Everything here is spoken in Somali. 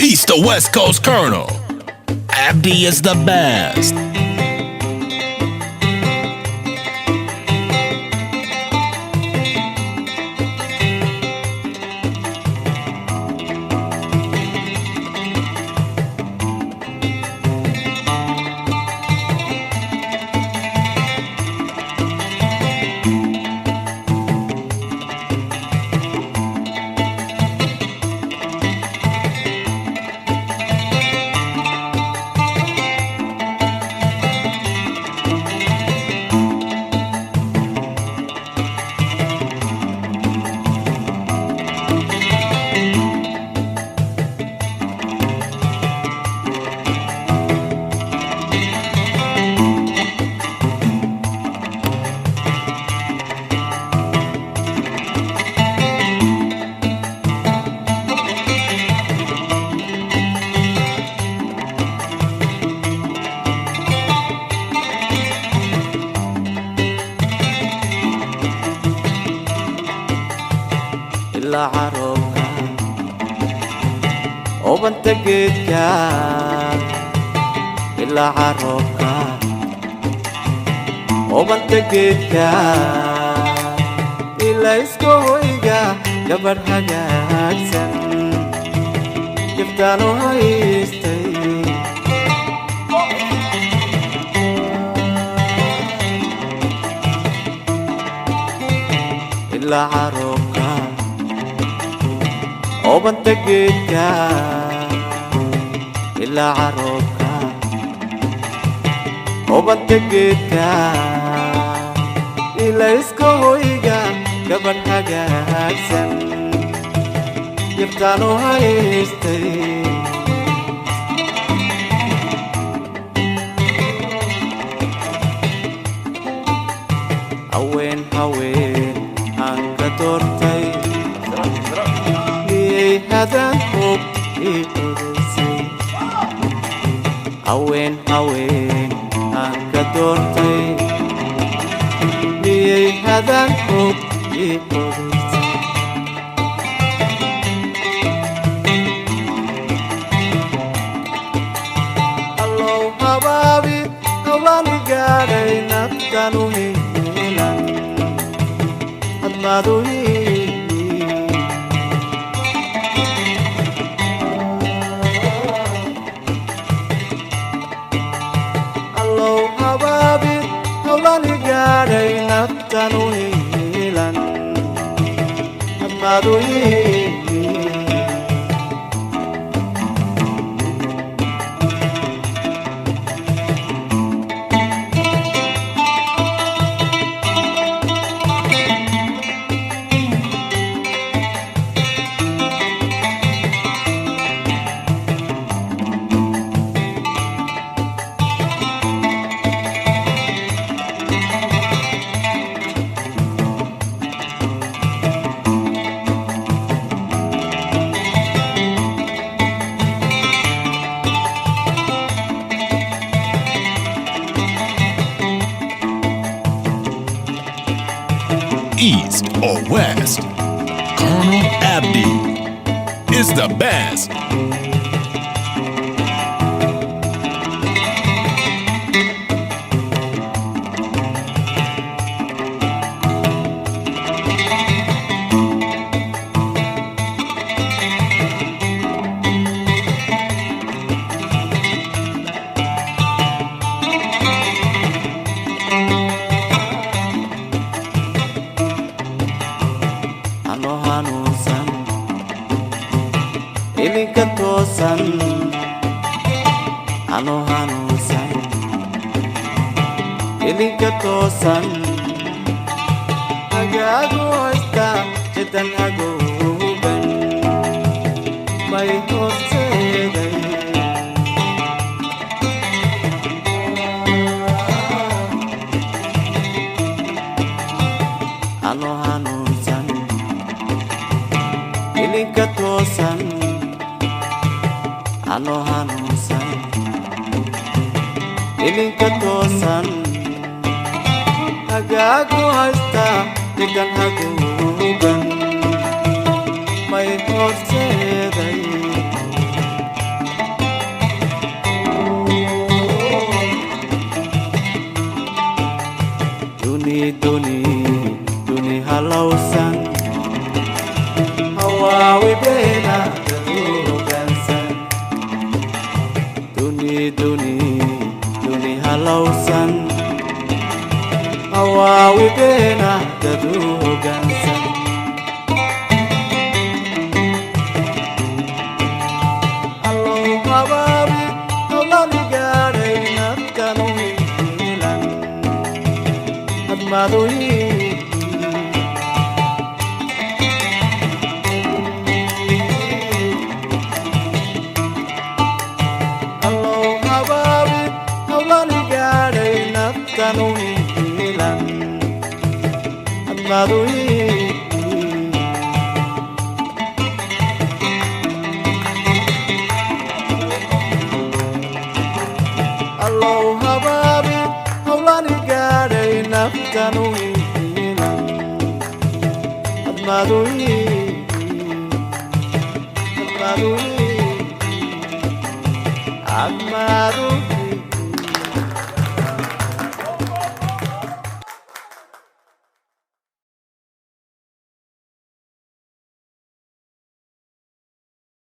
He's the West Coast Colonel. Abdi is the best. إلا عروقها وبنت قدها إلا عروقها وبنت قدها إلا إسكويقا قبر حقاكسن يفتانو هايستي إلا عروقها وبنت قدها إلا عروقها وبنت قدها إلا إسكويقا قبل حقاكسن يفتانو هايستي هوين هوين هانك تورتي هذا حب إيقظي هوين هوين هانك دورتي لي هذا حب إيقظي الله حبابي الله نقالي نتنو هيلا أدمادو هيلا Gaday naftanu hilan amadu East or West, Colonel Abdi is the best. Ilinka tosan ano hanusan Ilinka tosan Agago esta Chetan agoban May hoseday Ano hanusan Ilinka tosan ano hanusan ilinka tosan agago hasta tigan hagugan may hoseday admadoyi allow hababi hawlani gaadhay naftanu ilan admadoyi allow hababi hawlani gaadhay naftanu ilan admadoyi admadoyi admadoyi